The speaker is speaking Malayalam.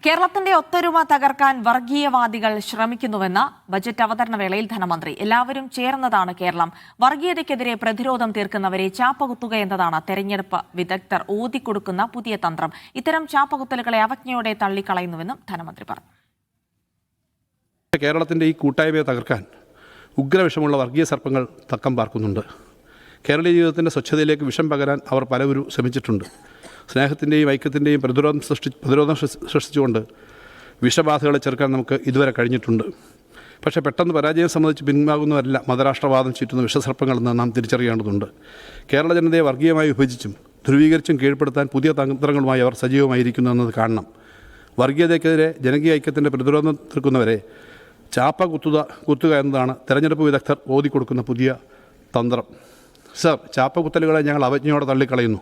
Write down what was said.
കേരളത്തിന്റെ ഒത്തൊരുമ തകർക്കാൻ വർഗീയവാദികൾ ശ്രമിക്കുന്നുവെന്ന് ബജറ്റ് അവതരണ വേളയിൽ ധനമന്ത്രി. എല്ലാവരും ചേർന്നതാണ് കേരളം. വർഗീയതയ്ക്കെതിരെ പ്രതിരോധം തീർക്കുന്നവരെ ചാപ്പകുത്തുക എന്നതാണ് തെരഞ്ഞെടുപ്പ് വിദഗ്ധർ ഊതിക്കൊടുക്കുന്ന പുതിയ തന്ത്രം. ഇത്തരം ചാപ്പകുത്തലുകളെ അവജ്ഞയോടെ തള്ളിക്കളയുന്നുവെന്നും ധനമന്ത്രി പറഞ്ഞു. കേരളത്തിന്റെ ഈ കൂട്ടായ്മയെ തകർക്കാൻ ഉഗ്രവിഷമുള്ള വർഗീയ സർപ്പങ്ങൾ തക്കം പാർക്കുന്നുണ്ട്. കേരളീയ ജീവിതത്തിൻ്റെ സ്വച്ഛതയിലേക്ക് വിഷം പകരാൻ അവർ പലവരും ശ്രമിച്ചിട്ടുണ്ട്. സ്നേഹത്തിൻ്റെയും ഐക്യത്തിൻ്റെയും പ്രതിരോധം സൃഷ്ടിച്ചുകൊണ്ട് വിഷബാധകളെ ചെറുക്കാൻ നമുക്ക് ഇതുവരെ കഴിഞ്ഞിട്ടുണ്ട്. പക്ഷേ പെട്ടെന്ന് പരാജയം സംബന്ധിച്ച് പിന്മാകുന്നവരല്ല മതരാഷ്ട്രവാദം ചുറ്റുന്ന വിഷസർപ്പങ്ങളെന്ന് നാം തിരിച്ചറിയേണ്ടതുണ്ട്. കേരള ജനതയെ വർഗീയമായി വിഭജിച്ചും ധ്രുവീകരിച്ചും കീഴ്പ്പെടുത്താൻ പുതിയ തന്ത്രങ്ങളുമായി അവർ സജീവമായിരിക്കുന്നു എന്നത് കാണണം. വർഗീയതയ്ക്കെതിരെ ജനകീയ ഐക്യത്തിൻ്റെ പ്രതിരോധം തീർക്കുന്നവരെ ചാപ്പ കുത്തുക എന്നതാണ് തെരഞ്ഞെടുപ്പ് വിദഗ്ധർ ഓതിക്കൊടുക്കുന്ന പുതിയ തന്ത്രം. സർ, ചാപ്പകുത്തലുകളെ ഞങ്ങൾ അവജ്ഞയോടെ തള്ളിക്കളയുന്നു.